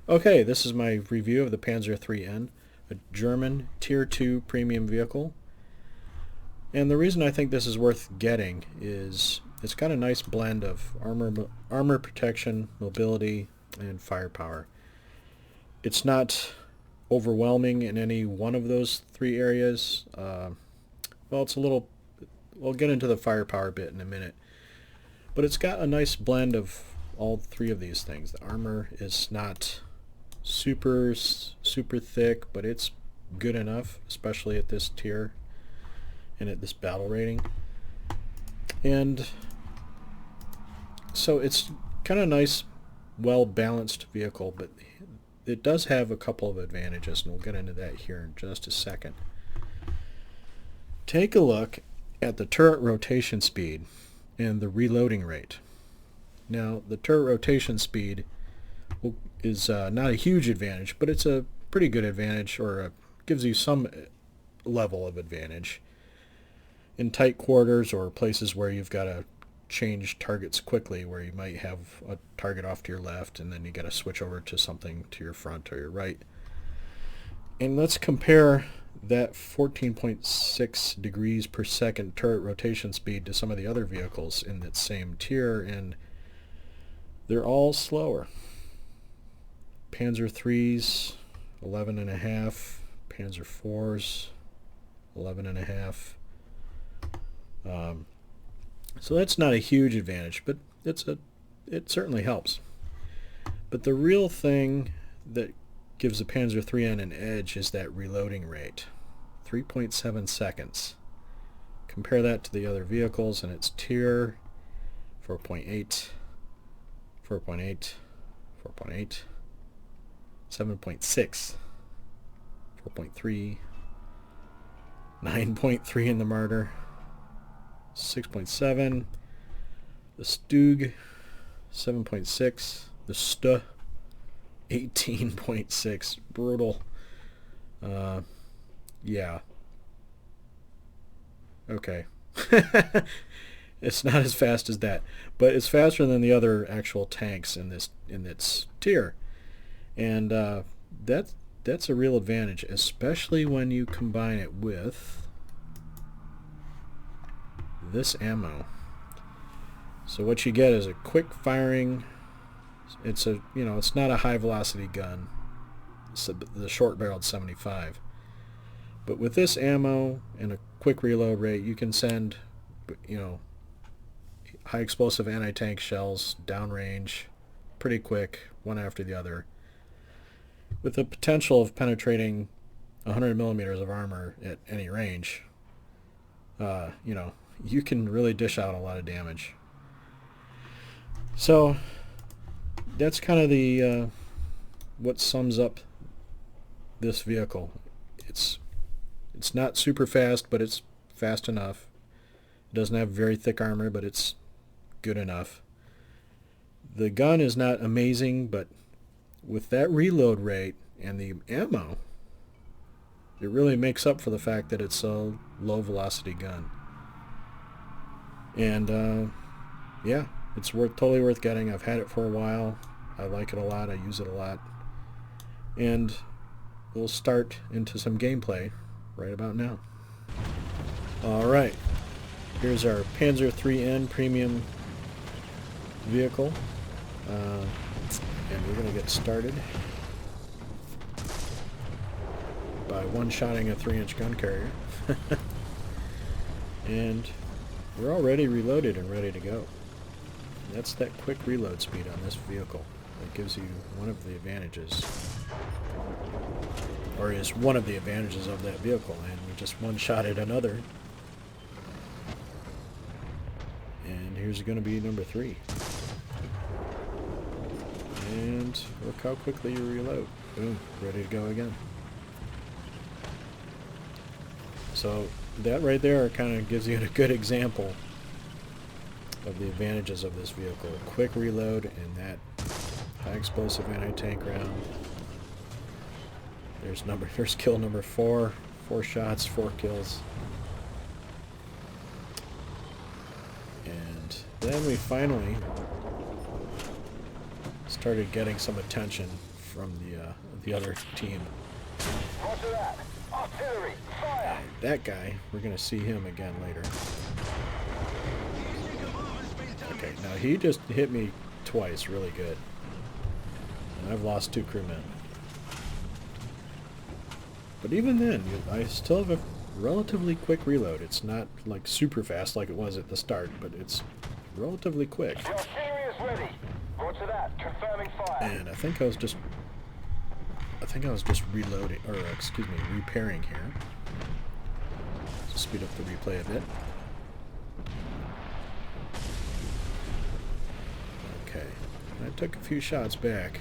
Okay, this is my review of the Panzer IIIN, a German Tier 2 premium vehicle. And the reason I think this is worth getting is it's got a nice blend of armor protection, mobility, and firepower. It's not overwhelming in any one of those three areas. Well, it's a little. We'll get into the firepower bit in a minute. But it's got a nice blend of all three of these things. The armor is not super thick, but it's good enough, especially at this tier and at this battle rating. And so it's kind of nice, well balanced vehicle, but it does have a couple of advantages, and we'll get into that here in just a second. Take a look at the turret rotation speed and the reloading rate. Now, the turret rotation speed is not a huge advantage, but it's a pretty good advantage, or gives you some level of advantage in tight quarters or places where you've got to change targets quickly, where you might have a target off to your left and then you got to switch over to something to your front or your right. And let's compare that 14.6 degrees per second turret rotation speed to some of the other vehicles in that same tier, and they're all slower. Panzer III's 11.5, Panzer IV's 11.5. So that's not a huge advantage, but it certainly helps. But the real thing that gives the Panzer IIIN an edge is that reloading rate, 3.7 seconds. Compare that to the other vehicles, and it's tier 4.8, 4.8, 4.8, 7.6, 4.3, 9.3 in the Martyr, 6.7, the Stug, 7.6, the St, 18.6. Brutal. Yeah. Okay. It's not as fast as that, but it's faster than the other actual tanks in this tier, and that's a real advantage, especially when you combine it with this ammo. So what you get is a quick firing. It's not a high velocity gun. It's the short barreled 75. But with this ammo and a quick reload rate, you can send, high explosive anti-tank shells downrange pretty quick, one after the other, with the potential of penetrating 100 millimeters of armor at any range. You can really dish out a lot of damage. So that's kind of the what sums up this vehicle. It's not super fast, but it's fast enough. It doesn't have very thick armor, but it's good enough. The gun is not amazing, but with that reload rate and the ammo, it really makes up for the fact that it's a low velocity gun. And yeah, it's totally worth getting. I've had it for a while. I like it a lot. I use it a lot. And we'll start into some gameplay right about now. Alright, here's our Panzer IIIN premium vehicle, and we're going to get started by one-shotting a 3-inch gun carrier. And we're already reloaded and ready to go. That's that quick reload speed on this vehicle. That gives you one of the advantages, or is one of the advantages of that vehicle, and we just one-shotted another. And here's going to be number 3. And look how quickly you reload. Boom, ready to go again. So that right there kind of gives you a good example of the advantages of this vehicle. Quick reload and that high explosive anti-tank round. There's kill number 4. 4 shots, 4 kills. And then we finally started getting some attention from the other team. Roger that. Artillery, fire! That guy, we're going to see him again later. Okay, now he just hit me twice really good. And I've lost 2 crewmen. But even then, I still have a relatively quick reload. It's not like super fast like it was at the start, but it's relatively quick. The artillery is ready. Roger that. Confirming fire. And I think I was just reloading, or excuse me, repairing here. To speed up the replay a bit. Okay, I took a few shots back.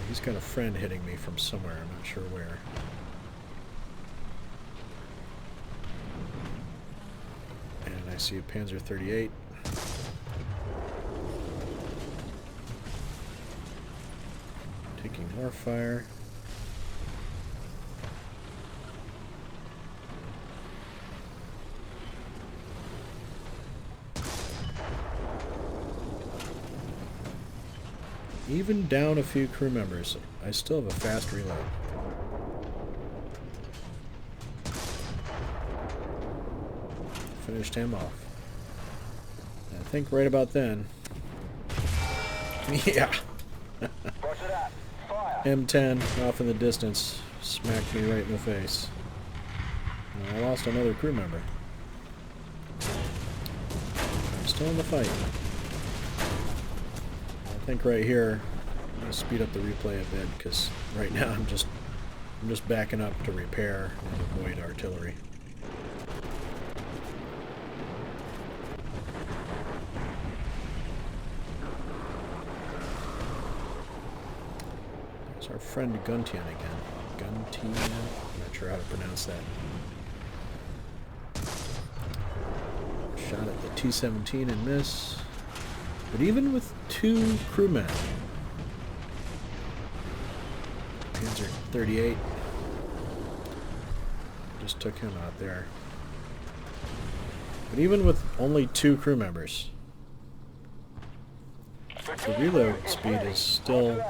He's got a friend hitting me from somewhere, I'm not sure where. And I see a Panzer 38. Taking more fire. Even down a few crew members, I still have a fast reload. Finished him off. And I think right about then... yeah! Roger that. Fire. M10 off in the distance smacked me right in the face. And I lost another crew member. I'm still in the fight. I think right here I'm going to speed up the replay a bit because right now I'm just backing up to repair and avoid artillery. There's our friend Guntian again. Guntian? I'm not sure how to pronounce that. Shot at the T-17 and miss. But even with 2 crewmen, Panzer 38, just took him out there. But even with only 2 crew members, the reload speed is still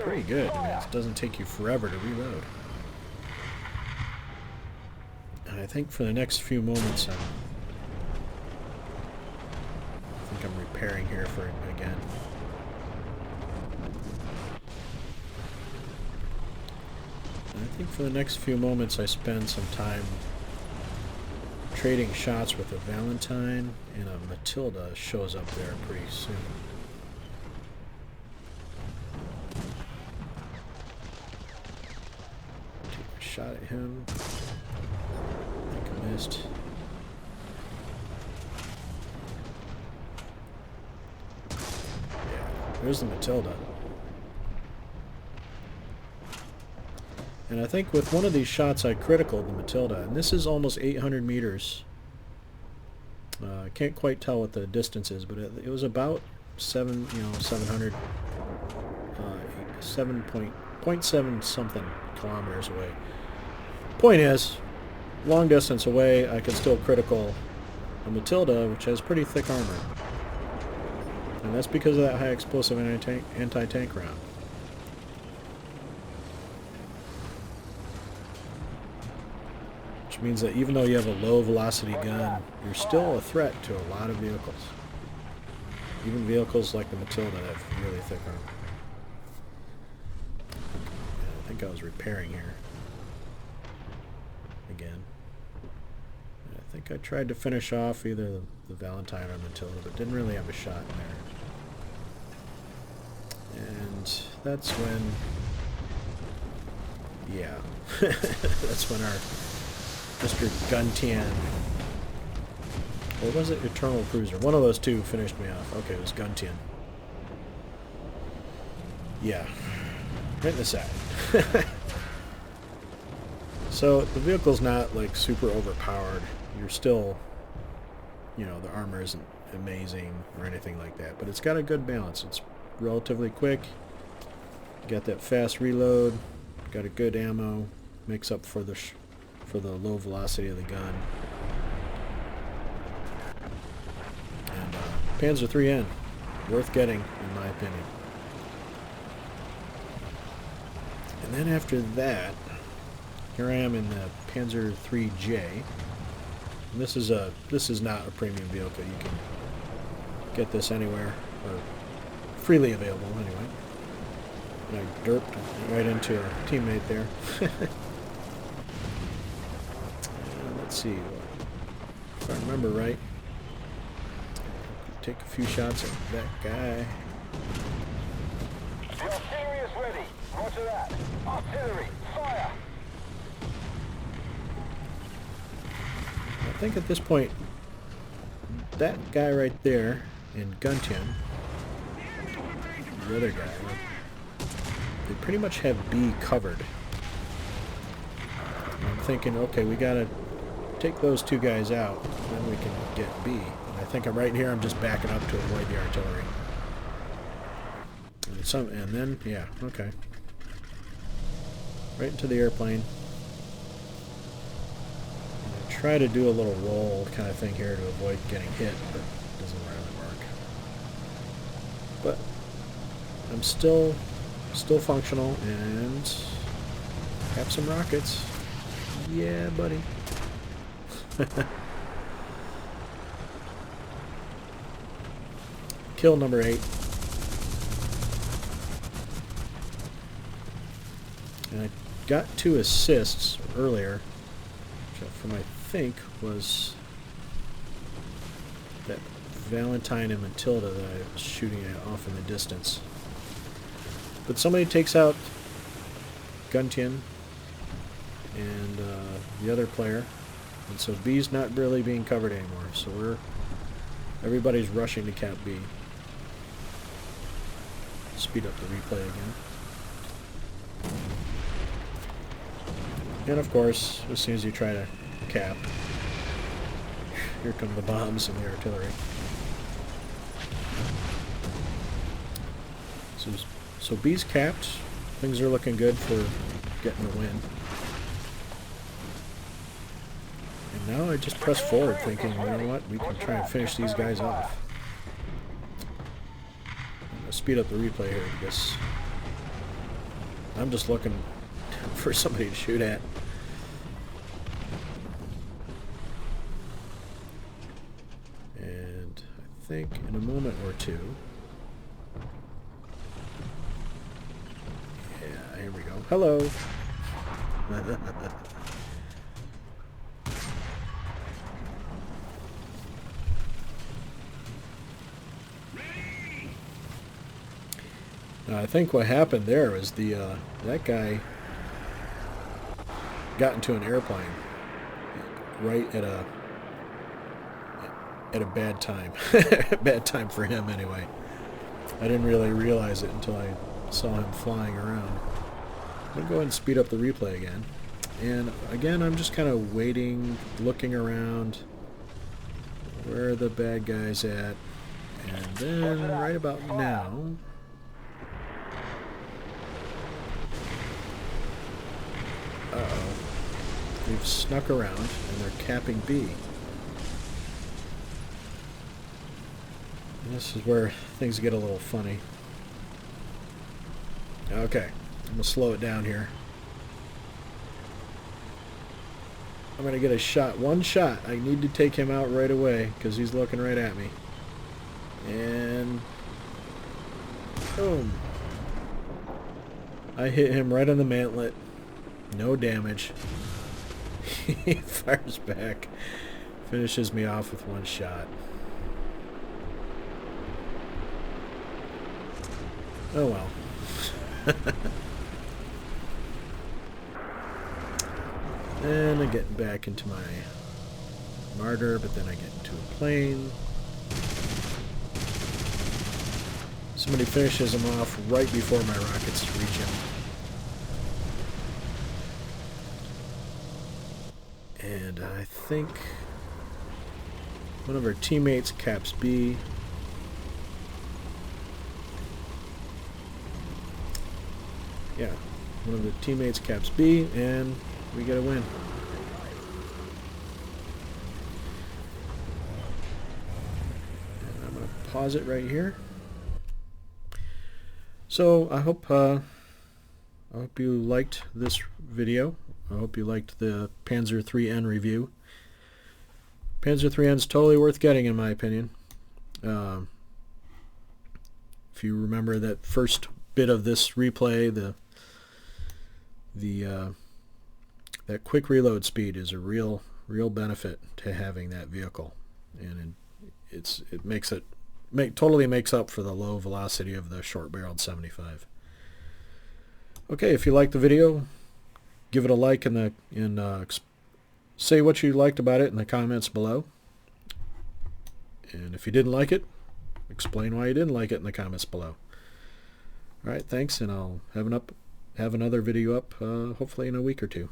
pretty good. I mean, it doesn't take you forever to reload. And I think for the next few moments, I'm repairing here for again. And I think for the next few moments I spend some time trading shots with a Valentine, and a Matilda shows up there pretty soon. Take a shot at him. I think I missed. There's the Matilda. And I think with one of these shots I criticaled the Matilda, and this is almost 800 meters. I can't quite tell what the distance is, but it was about 700, 7.7 something kilometers away. Point is, long distance away, I can still critical a Matilda, which has pretty thick armor. And that's because of that high explosive anti-tank round. Which means that even though you have a low velocity gun, you're still a threat to a lot of vehicles. Even vehicles like the Matilda have really thick armor. Yeah, I think I was repairing here. Again. I think I tried to finish off either the Valentine or Matilda, but didn't really have a shot in there. And that's when, yeah, that's when our Mr. Guntian, or was it Eternal Cruiser? One of those two finished me off. Okay, it was Guntian. Yeah, right in the side. So the vehicle's not like super overpowered. You're still, the armor isn't amazing or anything like that, but it's got a good balance. It's relatively quick. You got that fast reload. Got a good ammo. Makes up for the low velocity of the gun. And Panzer IIIN, worth getting in my opinion. And then after that, here I am in the Panzer IIIJ. And this is not a premium vehicle. You can get this anywhere, or freely available anyway. And I derped right into a teammate there. Let's see, if I remember right, take a few shots at that guy. The artillery is ready. Roger that. Artillery, fire! I think at this point, that guy right there in Guntian, the other guy, they pretty much have B covered. I'm thinking, okay, we gotta take those two guys out, then we can get B. And I think I'm right here, I'm just backing up to avoid the artillery. And then, yeah, okay. Right into the airplane. And I try to do a little roll kind of thing here to avoid getting hit, but it doesn't really work. But I'm still functional and have some rockets. Yeah, buddy. Kill number 8. And I got 2 assists earlier, which from I think was that Valentine and Matilda that I was shooting at off in the distance. But somebody takes out Guntian and the other player, and so B's not really being covered anymore. So everybody's rushing to cap B. Speed up the replay again. And of course, as soon as you try to cap, here come the bombs and the artillery. So B's capped. Things are looking good for getting the win. And now I just press forward thinking, you know what, we can try and finish these guys off. I'm going to speed up the replay here because I'm just looking for somebody to shoot at. And I think in a moment or two, yeah, here we go. Hello. I think what happened there was that guy got into an airplane right at a bad time. Bad time for him anyway. I didn't really realize it until I saw him flying around. I'm going to go ahead and speed up the replay again. And again, I'm just kind of waiting, looking around. Where are the bad guys at? And then right about now, they've snuck around and they're capping B. And this is where things get a little funny. Okay, I'm going to slow it down here. I'm going to get a shot, one shot. I need to take him out right away because he's looking right at me. And boom. I hit him right on the mantlet. No damage. He fires back. Finishes me off with one shot. Oh well. Then I get back into my martyr, but then I get into a plane. Somebody finishes him off right before my rockets reach him. And I think one of our teammates caps B. Yeah, one of the teammates caps B, and we get a win. And I'm going to pause it right here. So I hope I hope you liked this video. I hope you liked the Panzer IIIN review. Panzer IIIN is totally worth getting, in my opinion. If you remember that first bit of this replay, that quick reload speed is a real benefit to having that vehicle, and totally makes up for the low velocity of the short-barreled 75. Okay, if you liked the video, give it a like and say what you liked about it in the comments below. And if you didn't like it, explain why you didn't like it in the comments below. All right, thanks, and I'll have another video up hopefully in a week or two.